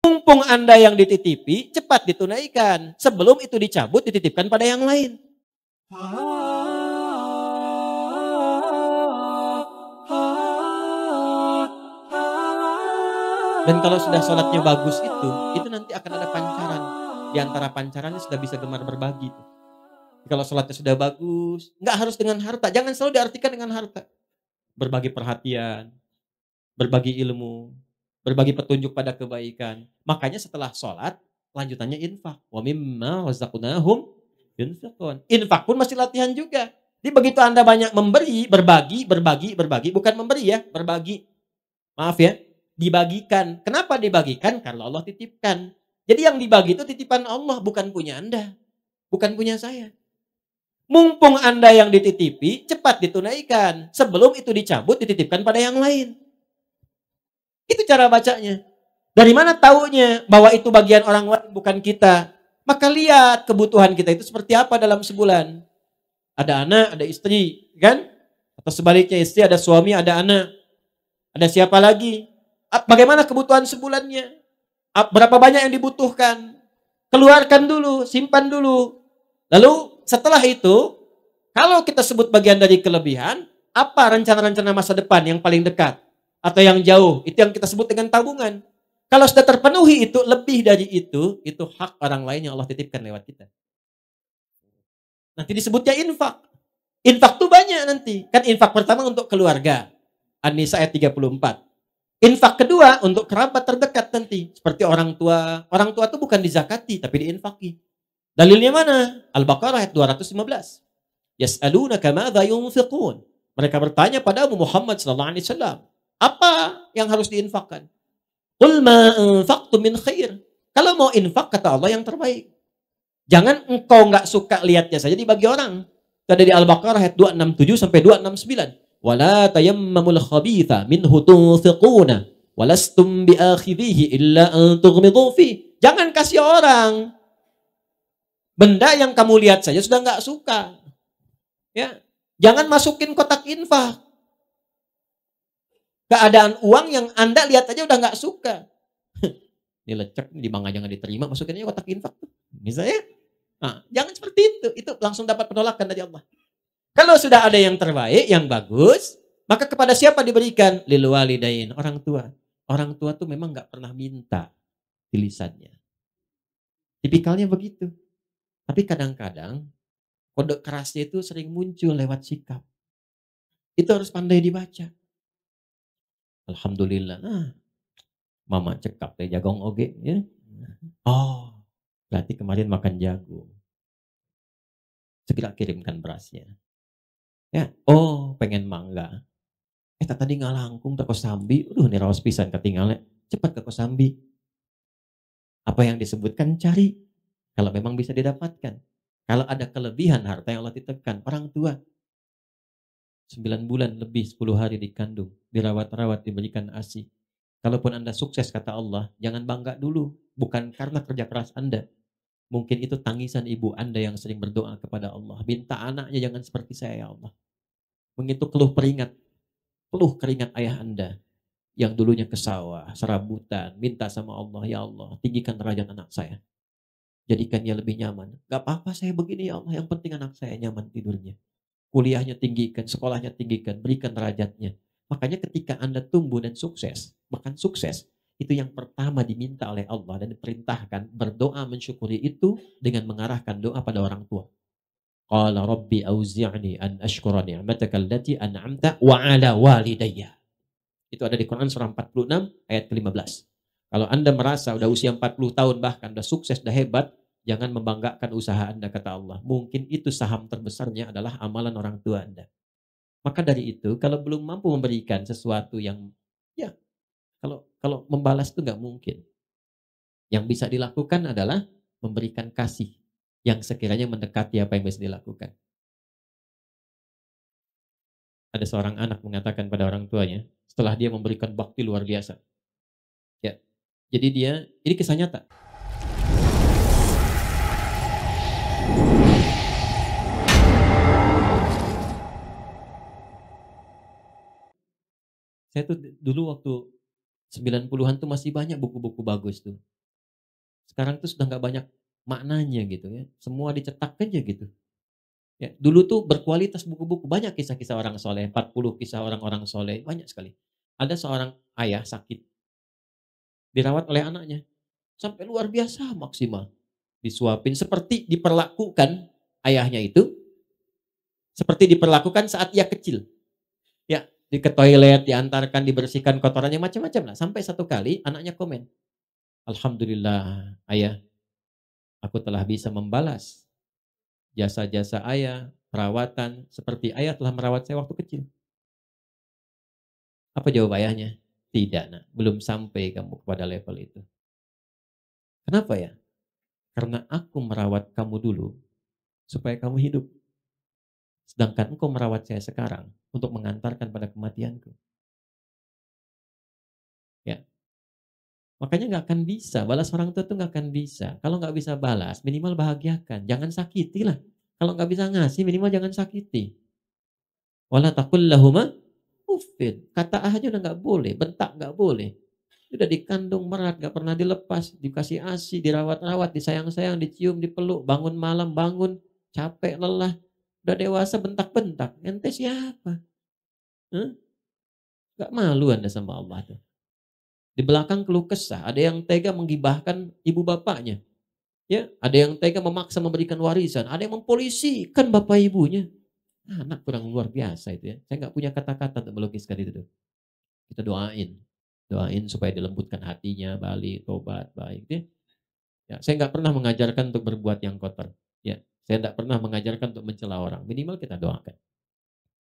Mumpung Anda yang dititipi, cepat ditunaikan. Sebelum itu dicabut, dititipkan pada yang lain. Dan kalau sudah sholatnya bagus itu nanti akan ada pancaran. Di antara pancarannya sudah bisa gemar berbagi. Kalau sholatnya sudah bagus, nggak harus dengan harta. Jangan selalu diartikan dengan harta. Berbagi perhatian, berbagi ilmu, berbagi petunjuk pada kebaikan. Makanya setelah sholat, lanjutannya infak. Wa mimma razaqnahum yunfiqun. Infak pun masih latihan juga. Jadi begitu Anda banyak memberi, berbagi, bukan memberi ya, berbagi. Maaf ya, dibagikan. Kenapa dibagikan? Karena Allah titipkan. Jadi yang dibagi itu titipan Allah, bukan punya Anda. Bukan punya saya. Mumpung Anda yang dititipi, cepat ditunaikan. Sebelum itu dicabut, dititipkan pada yang lain. Itu cara bacanya. Dari mana taunya bahwa itu bagian orang lain bukan kita? Maka lihat kebutuhan kita itu seperti apa dalam sebulan. Ada anak, ada istri, kan? Atau sebaliknya istri, ada suami, ada anak. Ada siapa lagi? Bagaimana kebutuhan sebulannya? Berapa banyak yang dibutuhkan? Keluarkan dulu, simpan dulu. Lalu setelah itu, kalau kita sebut bagian dari kelebihan, apa rencana-rencana masa depan yang paling dekat? Atau yang jauh, itu yang kita sebut dengan tabungan. Kalau sudah terpenuhi itu, lebih dari itu hak orang lain yang Allah titipkan lewat kita. Nanti disebutnya infak. Infak itu banyak nanti. Kan infak pertama untuk keluarga. An-Nisa ayat 34. Infak kedua untuk kerabat terdekat nanti. Seperti orang tua. Orang tua itu bukan dizakati, tapi diinfaki. Dalilnya mana? Al-Baqarah ayat 215. Yas'alunaka madza yunfiqun. Mereka bertanya padamu Muhammad sallallahu alaihi wasallam, apa yang harus diinfakkan? Qul ma anfaqtum min khair. Kalau mau infak kata Allah yang terbaik. Jangan engkau enggak suka lihatnya saja dibagi orang. Ada di Al-Baqarah ayat 267 sampai 269. Wala tayammamul khabitha minhu tunfiquna walastum biakhidhihi illa an tughmidu fi. Jangan kasih orang benda yang kamu lihat saja sudah enggak suka. Ya, jangan masukin kotak infak. Keadaan uang yang Anda lihat aja udah nggak suka. Ini lecek, di bank aja nggak diterima, masukin aja kotak infak. Misalnya, nah, jangan seperti itu. Itu langsung dapat penolakan dari Allah. Kalau sudah ada yang terbaik, yang bagus, maka kepada siapa diberikan? Lil walidain, orang tua. Orang tua tuh memang nggak pernah minta di lisannya. Tipikalnya begitu. Tapi kadang-kadang kode kerasnya itu sering muncul lewat sikap. Itu harus pandai dibaca. Alhamdulillah. Nah, mama cekap teh jagong oge ya. Oh, berarti kemarin makan jagung. Segera kirimkan berasnya. Ya, oh, pengen mangga. Tadi ngalangkung ke Kosambi. Ini raos pisan ketinggalan. Cepat ke Kosambi. Apa yang disebutkan cari. Kalau memang bisa didapatkan. Kalau ada kelebihan harta yang Allah titipkan, orang tua 9 bulan lebih 10 hari dikandung, dirawat-rawat, diberikan ASI. Kalaupun Anda sukses kata Allah, jangan bangga dulu, bukan karena kerja keras Anda. Mungkin itu tangisan ibu Anda yang sering berdoa kepada Allah. Minta anaknya jangan seperti saya ya Allah. Mungkin itu keluh keringat ayah Anda yang dulunya ke sawah, serabutan, minta sama Allah, ya Allah, tinggikan derajat anak saya. Jadikan dia lebih nyaman. Gak apa-apa saya begini ya Allah, yang penting anak saya nyaman tidurnya. Kuliahnya tinggikan, sekolahnya tinggikan, berikan derajatnya. Makanya ketika Anda tumbuh dan sukses, bahkan sukses, itu yang pertama diminta oleh Allah dan diperintahkan berdoa mensyukuri itu dengan mengarahkan doa pada orang tua. Qala rabbi auzi'ni an ashkura ni'mataka allati an'amta wa ala walidayya. Itu ada di Quran surah 46 ayat ke-15. Kalau Anda merasa udah usia 40 tahun bahkan udah sukses, udah hebat, jangan membanggakan usaha Anda kata Allah. Mungkin itu saham terbesarnya adalah amalan orang tua Anda. Maka dari itu, kalau belum mampu memberikan sesuatu yang, ya, kalau membalas itu nggak mungkin. Yang bisa dilakukan adalah memberikan kasih yang sekiranya mendekati apa yang bisa dilakukan. Ada seorang anak mengatakan pada orang tuanya, setelah dia memberikan bakti luar biasa. Ya, jadi ini kisah nyata. Saya tuh dulu waktu 90-an tuh masih banyak buku-buku bagus tuh. Sekarang tuh sudah nggak banyak maknanya gitu ya. Semua dicetak aja gitu. Ya, dulu tuh berkualitas buku-buku, banyak kisah-kisah orang soleh, 40 kisah orang-orang soleh, banyak sekali. Ada seorang ayah sakit, dirawat oleh anaknya, sampai luar biasa maksimal. Disuapin, seperti diperlakukan ayahnya itu, seperti diperlakukan saat ia kecil. Ya, ke toilet, diantarkan, dibersihkan kotorannya, macam-macam lah. Sampai satu kali anaknya komen, "Alhamdulillah ayah, aku telah bisa membalas jasa-jasa ayah, perawatan, seperti ayah telah merawat saya waktu kecil." Apa jawab ayahnya? "Tidak nak, belum sampai kamu kepada level itu." Kenapa ya? Karena aku merawat kamu dulu, supaya kamu hidup. Sedangkan engkau merawat saya sekarang, untuk mengantarkan pada kematianku. Ya, makanya nggak akan bisa, balas orang tua tuh nggak akan bisa. Kalau nggak bisa balas, minimal bahagiakan. Jangan sakiti lah. Kalau nggak bisa ngasih, minimal jangan sakiti. Wala taqul lahuma uffin. Kata aja udah nggak boleh, bentak nggak boleh. Udah dikandung berat, nggak pernah dilepas, dikasih ASI, dirawat-rawat, disayang-sayang, dicium, dipeluk, bangun malam, bangun, capek, lelah. Udah dewasa bentak-bentak. Ente siapa? Hah? Gak malu Anda sama Allah tuh. Di belakang keluh kesah, ada yang tega menggibahkan ibu bapaknya. Ya, ada yang tega memaksa memberikan warisan, ada yang mempolisikan bapak ibunya. Anak kurang luar biasa itu ya. Saya nggak punya kata-kata untuk melukiskan itu tuh. Kita doain, doain supaya dilembutkan hatinya, balik, tobat, baik. Ya, ya saya nggak pernah mengajarkan untuk berbuat yang kotor. Ya, saya nggak pernah mengajarkan untuk mencela orang. Minimal kita doakan.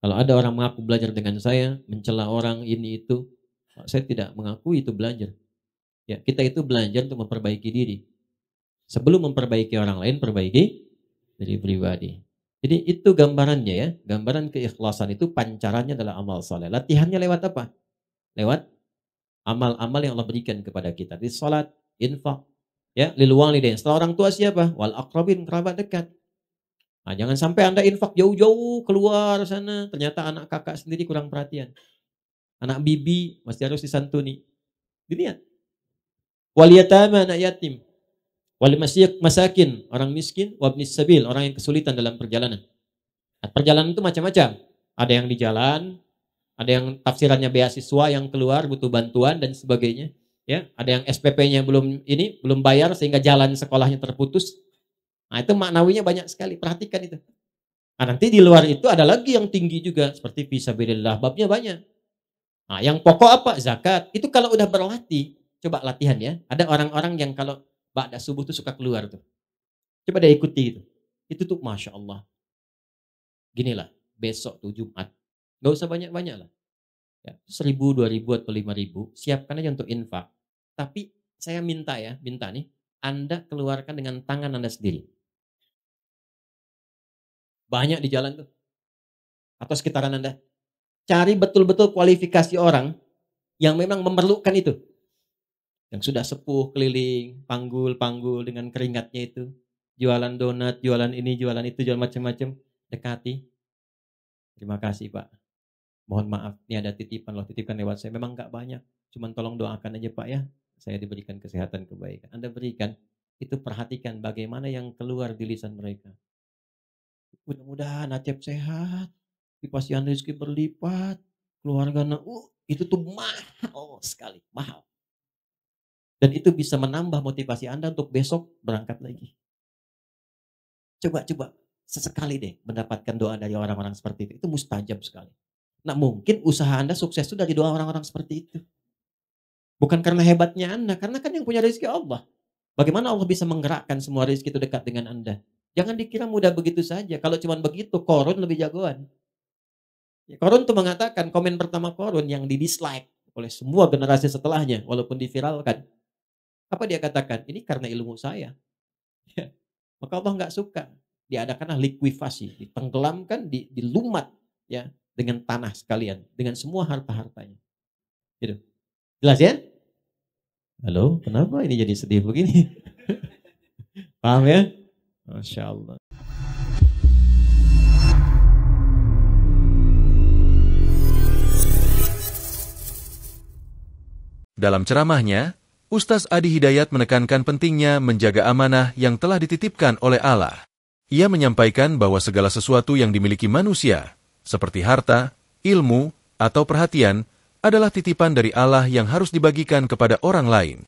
Kalau ada orang mengaku belajar dengan saya, mencela orang ini itu, saya tidak mengakui itu belajar. Ya, kita itu belajar untuk memperbaiki diri. Sebelum memperbaiki orang lain, perbaiki diri pribadi. Jadi itu gambarannya ya, gambaran keikhlasan itu pancarannya adalah amal soleh. Latihannya lewat apa? Lewat amal-amal yang Allah berikan kepada kita. Di salat, infak, ya, lil walidain. Setelah orang tua siapa? Wal aqrabin, kerabat dekat. Nah, jangan sampai Anda infak jauh-jauh keluar sana, ternyata anak kakak sendiri kurang perhatian. Anak bibi masih harus disantuni. Dilihat. Wal yatama, anak yatim. Wal masakin, orang miskin, wabnis sabil, orang yang kesulitan dalam perjalanan. Nah, perjalanan itu macam-macam. Ada yang di jalan, ada yang tafsirannya beasiswa yang keluar butuh bantuan dan sebagainya. Ya, ada yang SPP-nya belum bayar sehingga jalan sekolahnya terputus. Nah, itu maknawinya banyak sekali. Perhatikan itu. Nah, nanti di luar itu ada lagi yang tinggi juga seperti fisabilillah, babnya banyak. Nah, yang pokok apa? Zakat. Itu kalau udah berlatih, coba latihan ya. Ada orang-orang yang kalau ba'da subuh tuh suka keluar tuh. Coba deh ikuti itu. Itu tuh Masya Allah. Ginilah, besok tuh Jumat. Gak usah banyak-banyak lah. Ya, 1.000, 2.000 atau 5.000, siapkan aja untuk infak. Tapi saya minta nih, Anda keluarkan dengan tangan Anda sendiri. Banyak di jalan tuh. Atau sekitaran Anda. Cari betul-betul kualifikasi orang yang memang memerlukan itu. Yang sudah sepuh keliling, panggul-panggul dengan keringatnya itu. Jualan donat, jualan ini, jualan itu, jualan macam-macam. Dekati. Terima kasih Pak. Mohon maaf, ini ada titipan loh, titipkan lewat saya. Memang gak banyak. Cuman tolong doakan aja Pak ya. Saya diberikan kesehatan, kebaikan. Anda berikan, itu perhatikan bagaimana yang keluar di lisan mereka. Mudah-mudahan Acep sehat. Dipastikan rezeki berlipat. Keluarga, itu tuh mahal sekali. Mahal. Dan itu bisa menambah motivasi Anda untuk besok berangkat lagi. Coba sesekali deh mendapatkan doa dari orang-orang seperti itu. Itu mustajab sekali. Nah mungkin usaha Anda sukses itu dari doa orang-orang seperti itu. Bukan karena hebatnya Anda, karena kan yang punya rezeki Allah. Bagaimana Allah bisa menggerakkan semua rezeki itu dekat dengan Anda? Jangan dikira mudah begitu saja. Kalau cuma begitu, Korun lebih jagoan. Korun tuh mengatakan, komen pertama Korun yang di-dislike oleh semua generasi setelahnya, walaupun diviralkan. Apa dia katakan? Ini karena ilmu saya. Maka Allah nggak suka. Diadakanlah likuifasi, ditenggelamkan, dilumat ya dengan tanah sekalian, dengan semua harta-hartanya. Gitu. Jelas ya? Halo, kenapa ini jadi sedih begini? Paham ya? Masya Allah. Dalam ceramahnya, Ustaz Adi Hidayat menekankan pentingnya menjaga amanah yang telah dititipkan oleh Allah. Ia menyampaikan bahwa segala sesuatu yang dimiliki manusia, seperti harta, ilmu, atau perhatian, adalah titipan dari Allah yang harus dibagikan kepada orang lain.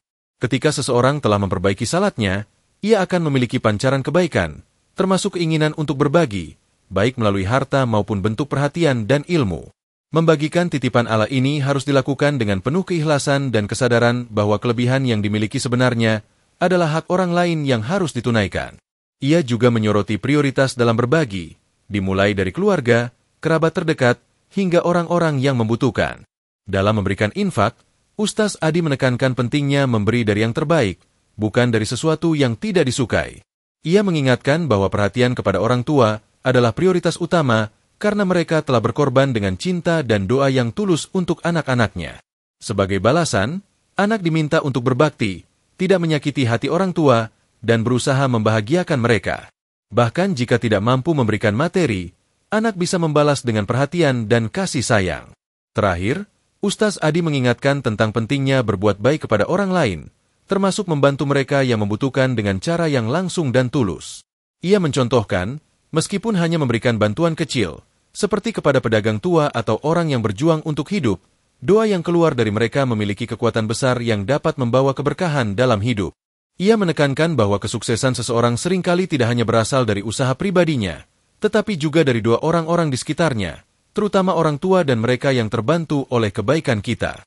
Ketika seseorang telah memperbaiki salatnya, ia akan memiliki pancaran kebaikan, termasuk keinginan untuk berbagi, baik melalui harta maupun bentuk perhatian dan ilmu. Membagikan titipan Allah ini harus dilakukan dengan penuh keikhlasan dan kesadaran bahwa kelebihan yang dimiliki sebenarnya adalah hak orang lain yang harus ditunaikan. Ia juga menyoroti prioritas dalam berbagi, dimulai dari keluarga, kerabat terdekat, hingga orang-orang yang membutuhkan. Dalam memberikan infak, Ustaz Adi menekankan pentingnya memberi dari yang terbaik, bukan dari sesuatu yang tidak disukai. Ia mengingatkan bahwa perhatian kepada orang tua adalah prioritas utama karena mereka telah berkorban dengan cinta dan doa yang tulus untuk anak-anaknya. Sebagai balasan, anak diminta untuk berbakti, tidak menyakiti hati orang tua, dan berusaha membahagiakan mereka. Bahkan jika tidak mampu memberikan materi, anak bisa membalas dengan perhatian dan kasih sayang. Terakhir, Ustaz Adi mengingatkan tentang pentingnya berbuat baik kepada orang lain, termasuk membantu mereka yang membutuhkan dengan cara yang langsung dan tulus. Ia mencontohkan, meskipun hanya memberikan bantuan kecil, seperti kepada pedagang tua atau orang yang berjuang untuk hidup, doa yang keluar dari mereka memiliki kekuatan besar yang dapat membawa keberkahan dalam hidup. Ia menekankan bahwa kesuksesan seseorang seringkali tidak hanya berasal dari usaha pribadinya, tetapi juga dari doa orang-orang di sekitarnya, terutama orang tua dan mereka yang terbantu oleh kebaikan kita.